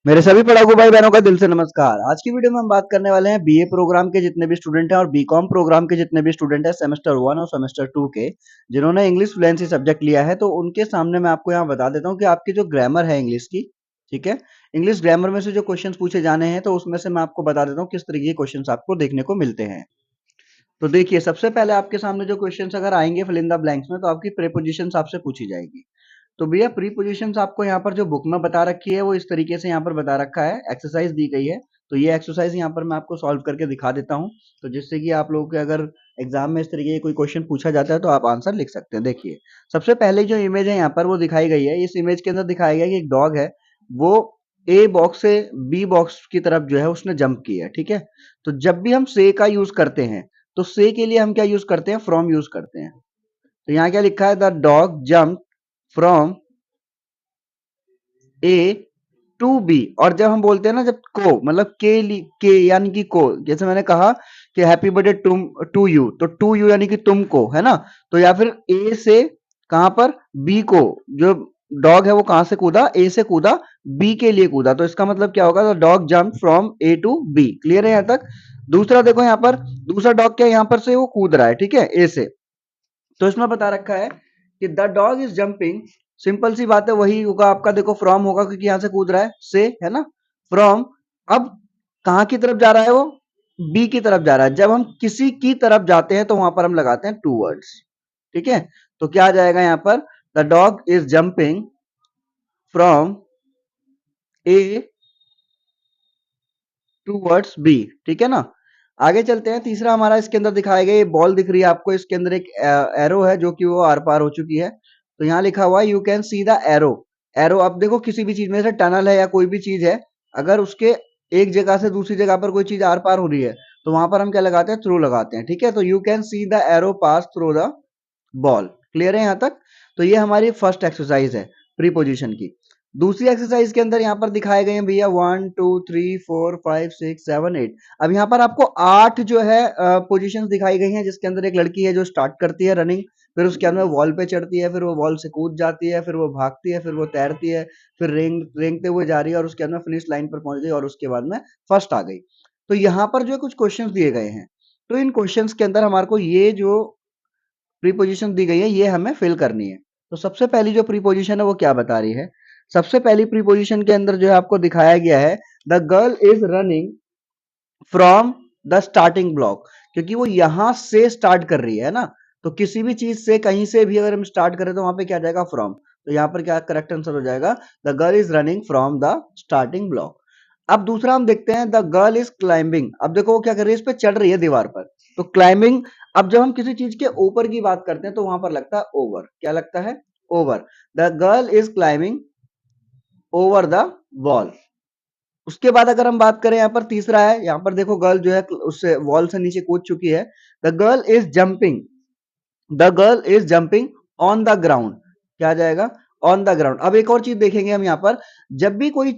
मेरे सभी पढ़ाकू भाई बहनों का दिल से नमस्कार। आज की वीडियो में हम बात करने वाले हैं बीए प्रोग्राम के जितने भी स्टूडेंट हैं और बीकॉम प्रोग्राम के जितने भी स्टूडेंट हैं सेमेस्टर 1 और सेमेस्टर 2 के, जिन्होंने इंग्लिश फ्लुएंसी सब्जेक्ट लिया है। तो उनके सामने मैं आपको यहाँ बता देता हूँ कि आपकी जो ग्रामर है इंग्लिश की, ठीक है, इंग्लिश ग्रामर में से जो क्वेश्चन पूछे जाने हैं, तो उसमें से मैं आपको बता देता हूँ किस तरीके के क्वेश्चन आपको देखने को मिलते हैं। तो देखिए, सबसे पहले आपके सामने जो क्वेश्चन अगर आएंगे फिल इन द ब्लैंक्स में, तो आपकी प्रीपोजिशन आपसे पूछी जाएगी। तो भैया प्रीपोजिशंस आपको यहाँ पर जो बुक में बता रखी है वो इस तरीके से यहाँ पर बता रखा है, एक्सरसाइज दी गई है। तो ये एक्सरसाइज यहाँ पर मैं आपको सॉल्व करके दिखा देता हूँ, तो जिससे कि आप लोगों के अगर एग्जाम में इस तरीके के कोई क्वेश्चन पूछा जाता है तो आप आंसर लिख सकते हैं। देखिए, सबसे पहले जो इमेज है यहाँ पर वो दिखाई गई है। इस इमेज के अंदर दिखाया गया कि एक डॉग है, वो ए बॉक्स से बी बॉक्स की तरफ जो है उसने जंप किया है, ठीक है। तो जब भी हम से का यूज करते हैं, तो से के लिए हम क्या यूज करते हैं, फ्रॉम यूज करते हैं। तो यहाँ क्या लिखा है, the dog jump from A to B. और जब हम बोलते हैं ना, जब को मतलब के यानी कि को, जैसे मैंने कहा कि हैप्पी बर्थडे टू यू, तो टू यू यानी कि तुमको, है ना। तो या फिर ए से कहां पर, बी को, जो डॉग है वो कहां से कूदा, ए से कूदा, बी के लिए कूदा। तो इसका मतलब क्या होगा, the dog jump from A to B. Clear है यहां तक। दूसरा देखो यहाँ पर, दूसरा डॉग क्या यहां पर से वो कूद रहा है, ठीक है, ए से। तो इसमें बता रखा है कि the dog is jumping, simple सी बात है, वही होगा आपका, देखो फ्रॉम होगा क्योंकि यहां से कूद रहा है, से है ना, फ्रॉम। अब कहां की तरफ जा रहा है वो, बी की तरफ जा रहा है। जब हम किसी की तरफ जाते हैं तो वहां पर हम लगाते हैं टू वर्ड्स, ठीक है। तो क्या आ जाएगा यहां पर, the dog is jumping from A towards B, ठीक है ना। आगे चलते हैं, तीसरा हमारा इसके अंदर दिखाया गया, ये बॉल दिख रही है आपको, इसके अंदर एक एरो है जो कि वो आर पार हो चुकी है। तो यहाँ लिखा हुआ है you can see the arrow. Arrow, अब देखो किसी भी चीज में से टनल है या कोई भी चीज है, अगर उसके एक जगह से दूसरी जगह पर कोई चीज आर पार हो रही है तो वहां पर हम क्या लगाते हैं, थ्रू लगाते हैं, ठीक है। तो you can see the arrow pass through the ball. Clear है यहां तक। तो ये हमारी फर्स्ट एक्सरसाइज है प्रीपोजिशन की। दूसरी एक्सरसाइज के अंदर यहाँ पर दिखाए गए हैं भैया 1 2 3 4 5 6 7 8। अब यहाँ पर आपको 8 जो है पोजीशंस दिखाई गई हैं, जिसके अंदर एक लड़की है जो स्टार्ट करती है रनिंग, फिर उसके अंदर वॉल पे चढ़ती है, फिर वो वॉल से कूद जाती है, फिर वो भागती है, फिर वो तैरती है, फिर रेंगते हुए जा रही है और उसके अंदर फिनिश लाइन पर पहुंच गई और उसके बाद में फर्स्ट आ गई। तो यहाँ पर जो है कुछ क्वेश्चंस दिए गए हैं, तो इन क्वेश्चंस के अंदर हमारे को ये जो प्रीपोजिशन दी गई है ये हमें फिल करनी है। तो सबसे पहली जो प्रीपोजिशन है वो क्या बता रही है, सबसे पहली प्रीपोजिशन के अंदर जो है आपको दिखाया गया है, the girl is running from the starting block, क्योंकि वो यहां से स्टार्ट कर रही है ना। तो किसी भी चीज से कहीं से भी अगर हम स्टार्ट करें तो वहां पे क्या जाएगा, फ्रॉम। तो यहां पर क्या करेक्ट आंसर हो जाएगा, the girl is running from the starting block. अब दूसरा हम देखते हैं, द गर्ल इज क्लाइंबिंग। अब देखो वो क्या कर रही है, इस पे चढ़ रही है दीवार पर, तो क्लाइंबिंग। अब जब हम किसी चीज के ऊपर की बात करते हैं तो वहां पर लगता है ओवर, क्या लगता है, over. The girl is climbing over the wall. उसके बाद अगर हम बात करें, यहाँ पर तीसरा है, यहाँ पर देखो गर्ल जो है उससे वॉल से नीचे कूद चुकी है। The girl is jumping, the girl is jumping on the ground, क्या आ जाएगा, ऑन द ग्राउंड। अब एक और चीज देखेंगे हम यहाँ पर, जब भी कोई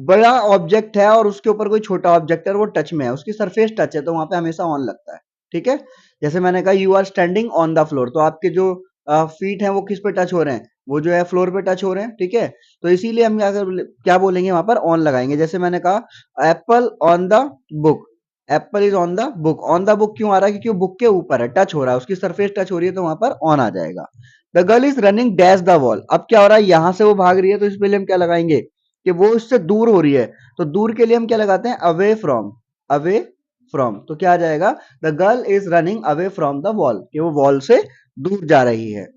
बड़ा ऑब्जेक्ट है और उसके ऊपर कोई छोटा ऑब्जेक्ट है और वो टच में है, उसकी सरफेस टच है, तो वहां पे हमेशा ऑन लगता है, ठीक है। जैसे मैंने कहा you are standing on the floor, तो आपके जो फीट हैं वो किस पे टच हो रहे हैं, वो जो है फ्लोर पे टच हो रहे हैं, ठीक है। तो इसीलिए हम क्या बोलेंगे, वहां पर ऑन लगाएंगे। जैसे मैंने कहा Apple on the book, Apple is on the book. On the book क्यों आ रहा है, क्योंकि वो बुक के ऊपर है, टच हो रहा है, उसकी सरफेस टच हो रही है, तो वहां पर ऑन आ जाएगा। The girl is running dash the wall. अब क्या हो रहा है, यहां से वो भाग रही है, तो इसके लिए हम क्या लगाएंगे, कि वो इससे दूर हो रही है, तो दूर के लिए हम क्या लगाते हैं, अवे फ्रॉम, अवे फ्रॉम। तो क्या आ जाएगा, the girl is running away from the wall, कि वो वॉल से दूर जा रही है।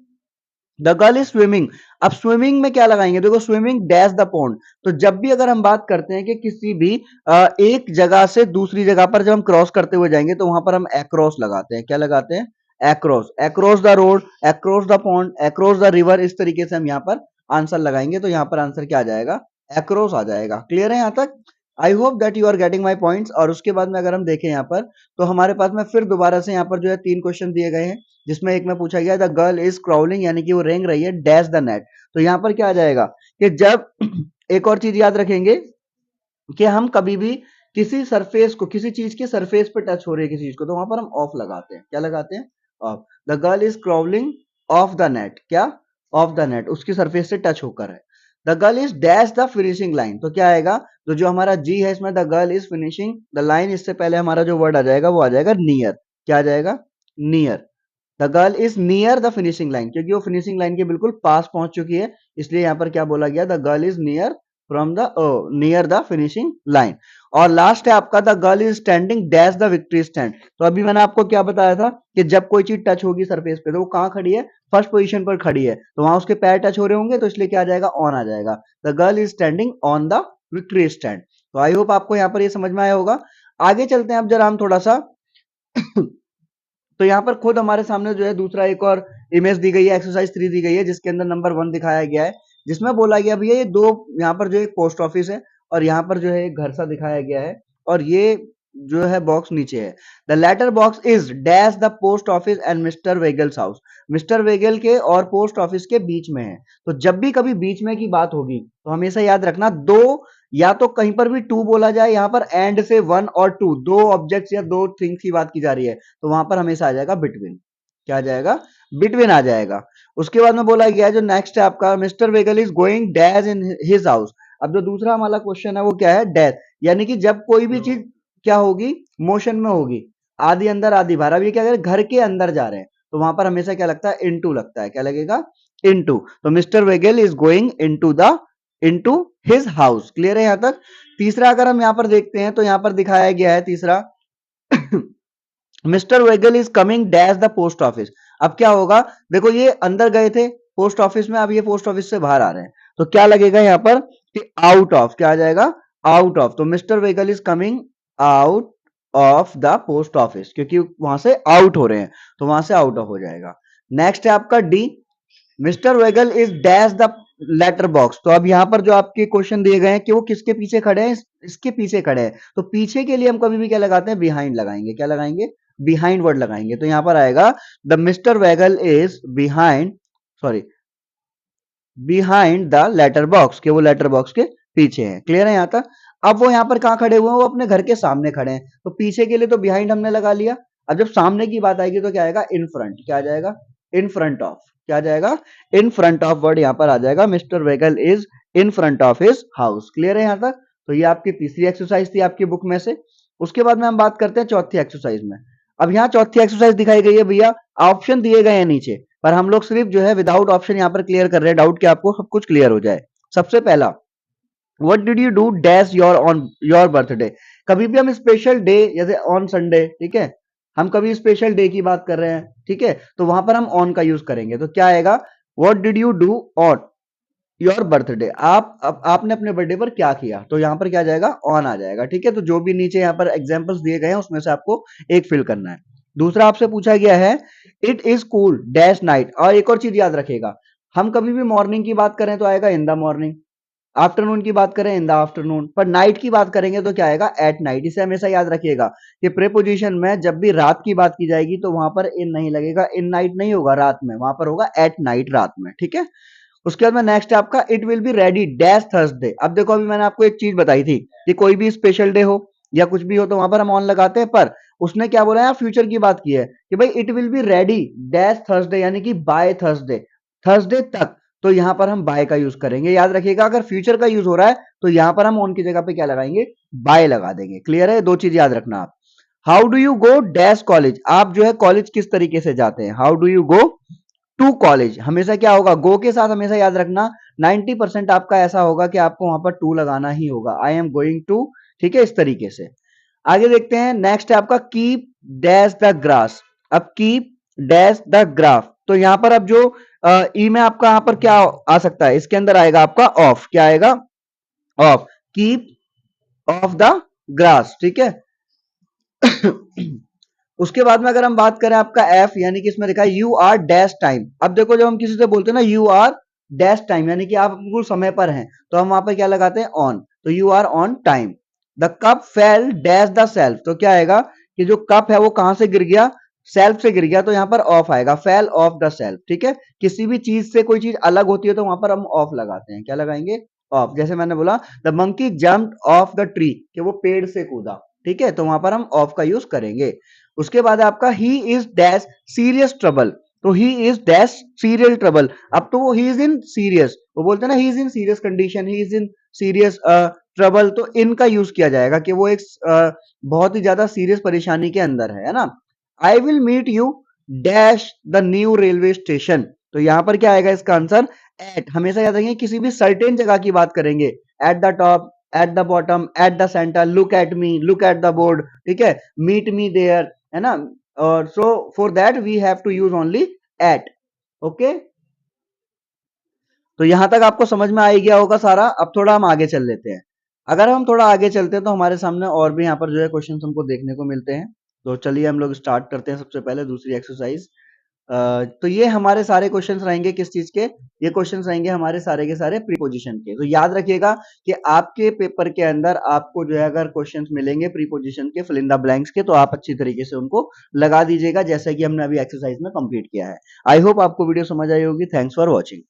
The girl is swimming. अब स्विमिंग में क्या लगाएंगे, देखो स्विमिंग डैश द पॉन्ड। तो जब भी अगर हम बात करते हैं कि किसी भी एक जगह से दूसरी जगह पर जब हम क्रॉस करते हुए जाएंगे, तो वहां पर हम एक्रॉस लगाते हैं, क्या लगाते हैं, across, across the road, across the pond, across the river. इस तरीके से हम यहाँ पर आंसर लगाएंगे, तो यहाँ पर आंसर क्या आ जाएगा, एक्रॉस आ जाएगा। क्लियर है यहाँ तक। I hope that you are getting my points. और उसके बाद में अगर हम देखें यहाँ पर, तो हमारे पास में फिर दोबारा से यहाँ पर जो है 3 क्वेश्चन दिए गए हैं, जिसमें एक में पूछा गया द गर्ल इज क्राउलिंग, यानी कि वो रेंग रही है डैश द नेट। तो यहां पर क्या आ जाएगा, कि जब एक और चीज याद रखेंगे, कि हम कभी भी किसी सरफेस को, किसी चीज के सरफेस पे टच हो रही है किसी चीज को, तो वहां पर हम ऑफ लगाते हैं, क्या लगाते हैं, of. The girl is crawling of the net, क्या, ऑफ द नेट, उसकी सरफेस से टच होकर है। The girl is dash the finishing line, तो क्या आएगा, तो जो हमारा जी है इसमें the girl is finishing the line, इससे पहले हमारा जो वर्ड आ जाएगा वो आ जाएगा नियर, क्या आ जाएगा, near. The girl is near the finishing line, क्योंकि वो फिनिशिंग लाइन के बिल्कुल पास पहुंच चुकी है, इसलिए यहां पर क्या बोला गया, the girl is near from the near the finishing line. और लास्ट है आपका the girl is standing dash the victory stand, तो अभी मैंने आपको क्या बताया था कि जब कोई चीज टच होगी सरफेस पे तो वो कहां खड़ी है, फर्स्ट पोजीशन पर खड़ी है, तो वहां उसके पैर टच हो रहे होंगे, तो इसलिए क्या आ जाएगा, ऑन आ जाएगा। The girl is standing on the victory stand. तो आई होप आपको यहाँ पर ये समझ में आया होगा। आगे चलते हैं अब जरा हम थोड़ा सा तो यहाँ पर खुद हमारे सामने जो है दूसरा एक और इमेज दी गई है, एक्सरसाइज 3 दी गई है, जिसके अंदर नंबर 1 दिखाया गया है, जिसमें बोला गया भैया ये दो, यहाँ पर जो एक पोस्ट ऑफिस है और यहाँ पर जो है एक घर सा दिखाया गया है, और ये जो है बॉक्स नीचे है। The letter box is dash the post office and mister Weggles house, mister Weggle के और पोस्ट ऑफिस के बीच में है। तो जब भी कभी बीच में की बात होगी तो हमेशा याद रखना, दो या तो कहीं पर भी टू बोला जाए, यहाँ पर एंड से वन और टू, दो ऑब्जेक्ट्स या दो थिंग्स की बात की जा रही है, तो वहां पर हमेशा आ जाएगा बिटवीन, क्या आ जाएगा, बिटवीन आ जाएगा। उसके बाद में बोला गया है जो नेक्स्ट है आपका, mister Vegal is going dash in his house. अब जो दूसरा हमारा क्वेश्चन है वो क्या है, डैश, यानी कि जब कोई भी चीज क्या होगी, मोशन में होगी, आधी अंदर आधी बाहर। अब ये क्या करें, घर के अंदर जा रहे हैं, तो वहां पर हमेशा क्या लगता है, इनटू लगता है, क्या लगेगा, इनटू। तो mister Vegal is going into his house. Clear है यहां तक। तीसरा अगर हम यहां पर देखते हैं तो यहां पर दिखाया गया है तीसरा, mister Vegal is coming dash the post office. अब क्या होगा, देखो ये अंदर गए थे पोस्ट ऑफिस में, अब ये पोस्ट ऑफिस से बाहर आ रहे हैं, तो क्या लगेगा यहां पर कि आउट ऑफ, क्या आ जाएगा, आउट ऑफ। तो mister Vegal is coming out of the post office, क्योंकि वहां से आउट हो रहे हैं, तो वहां से आउट ऑफ हो जाएगा। नेक्स्ट है आपका D, mister Vegal is dash the letter box. तो अब यहां पर जो आपके क्वेश्चन दिए गए हैं कि वो किसके पीछे खड़े हैं, इसके पीछे खड़े हैं, तो पीछे के लिए हम कभी भी क्या लगाते हैं, बिहाइंड लगाएंगे, क्या लगाएंगे, बिहाइंड वर्ड लगाएंगे। तो यहां पर आएगा the mister Vegal is behind, sorry, behind the letter box, के वो लेटर बॉक्स के पीछे है। क्लियर है यहां तक। अब वो यहां पर कहां खड़े हुए हैं, वो अपने घर के सामने खड़े हैं, तो पीछे के लिए तो बिहाइंड हमने लगा लिया। अब जब सामने की बात आएगी तो क्या आएगा, इन फ्रंट, क्या आ जाएगा, इन फ्रंट ऑफ, क्या आ जाएगा, इन फ्रंट ऑफ वर्ड यहां पर आ जाएगा, mister Vegal is in front of his house. Clear है यहां तक। तो ये आपकी तीसरी एक्सरसाइज थी आपकी बुक में से। उसके बाद में हम बात करते हैं चौथी एक्सरसाइज में। अब यहाँ चौथी एक्सरसाइज दिखाई गई है भैया, ऑप्शन दिए गए हैं नीचे, पर हम लोग सिर्फ जो है विदाउट ऑप्शन यहाँ पर क्लियर कर रहे हैं, डाउट कि आपको सब कुछ क्लियर हो जाए। सबसे पहला, what did you do dash your on your birthday. कभी भी हम स्पेशल डे, जैसे ऑन संडे, ठीक है, हम कभी स्पेशल डे की बात कर रहे हैं, ठीक है, तो वहां पर हम ऑन का यूज करेंगे, तो क्या आएगा, what did you do on your birthday, आपने अपने बर्थडे पर क्या किया, तो यहां पर क्या आ जाएगा, ऑन आ जाएगा। ठीक है, तो जो भी नीचे यहाँ पर एग्जांपल्स दिए गए हैं उसमें से आपको एक फिल करना है। दूसरा आपसे पूछा गया है, it is cool dash night. और एक और चीज याद रखिएगा, हम कभी भी मॉर्निंग की बात करें तो आएगा इन द मॉर्निंग, आफ्टरनून की बात करें इन द आफ्टरनून, पर नाइट की बात करेंगे तो क्या आएगा, एट नाइट। इसे हमेशा याद रखिएगा कि प्रीपोजिशन में जब भी रात की बात की जाएगी तो वहां पर इन नहीं लगेगा, इन नाइट नहीं होगा रात में, वहां पर होगा एट नाइट, रात में। ठीक है। उसके बाद में नेक्स्ट है आपका, it will be ready dash Thursday. अब देखो अभी मैंने आपको एक चीज बताई थी कि कोई भी स्पेशल डे हो या कुछ भी हो तो वहां पर हम ऑन लगाते हैं, पर उसने क्या बोला है, फ्यूचर की बात की है कि भाई it will be ready dash Thursday, यानी कि बाय थर्सडे, थर्सडे तक, तो यहां पर हम बाय का यूज करेंगे। याद रखिएगा अगर फ्यूचर का यूज हो रहा है तो यहां पर हम ऑन की जगह पे क्या लगाएंगे, बाय लगा देंगे। क्लियर है, दो चीज याद रखना आप। How do you go dash college, आप जो है कॉलेज किस तरीके से जाते हैं, how do you go to college, हमेशा क्या होगा, गो के साथ हमेशा याद रखना 90% आपका ऐसा होगा कि आपको वहां पर टू लगाना ही होगा, आई एम गोइंग टू। ठीक है, इस तरीके से। आगे देखते हैं, नेक्स्ट है आपका, कीप डैश द ग्रास। अब कीप डैश द ग्राफ, तो यहां पर अब जो ई में आपका यहां पर क्या आ सकता है, इसके अंदर आएगा आपका ऑफ, क्या आएगा, of, keep of the grass. ठीक है। उसके बाद में अगर हम बात करें आपका एफ, यानी कि इसमें लिखा है यू आर डैश टाइम। अब देखो जब हम किसी से बोलते हैं ना यू आर डैश टाइम, यानी कि आप बिल्कुल समय पर हैं, तो हम वहां पर क्या लगाते हैं, ऑन, तो you are on time. The cup fell dash the shelf, तो क्या आएगा कि जो कप है वो कहां से गिर गया, सेल्फ से गिर गया, तो यहां पर ऑफ आएगा, फेल ऑफ द सेल्फ। ठीक है, किसी भी चीज से कोई चीज अलग होती है तो वहां पर हम ऑफ लगाते हैं, क्या लगाएंगे, ऑफ। जैसे मैंने बोला the monkey jumped of the tree, कि वो पेड़ से कूदा। ठीक है, तो वहां पर हम ऑफ का यूज करेंगे। उसके बाद आपका he is dash serious trouble. तो he is dash serial trouble. अब तो वो ही इज इन सीरियस, वो बोलते हैं ना he is in serious condition, he is in serious trouble, तो इनका यूज किया जाएगा कि वो एक बहुत ही ज्यादा सीरियस परेशानी के अंदर है ना। I will meet you dash the new railway station, तो यहां पर क्या आएगा इसका आंसर एट। हमेशा याद रखेंगे किसी भी सर्टेन जगह की बात करेंगे, at the top, at the bottom, at the centre, look at me, look at the board, ठीक है, मीट मी देयर, है ना। और so for that we have to use only at. Okay, तो यहां तक आपको समझ में आ ही गया होगा सारा। अब थोड़ा हम आगे चल लेते हैं। अगर हम थोड़ा आगे चलते हैं तो हमारे सामने और भी यहाँ पर जो है क्वेश्चन हमको देखने को मिलते हैं। तो चलिए हम लोग स्टार्ट करते हैं सबसे पहले दूसरी एक्सरसाइज। तो ये हमारे सारे क्वेश्चंस रहेंगे किस चीज के, ये क्वेश्चंस रहेंगे हमारे सारे के सारे प्रीपोजिशन के। तो याद रखिएगा कि आपके पेपर के अंदर आपको जो है अगर क्वेश्चंस मिलेंगे प्रीपोजिशन के, फिल इन द ब्लैंक्स के, तो आप अच्छी तरीके से उनको लगा दीजिएगा जैसा कि हमने अभी एक्सरसाइज में कंप्लीट किया है। आई होप आपको वीडियो समझ आई होगी। Thanks for watching.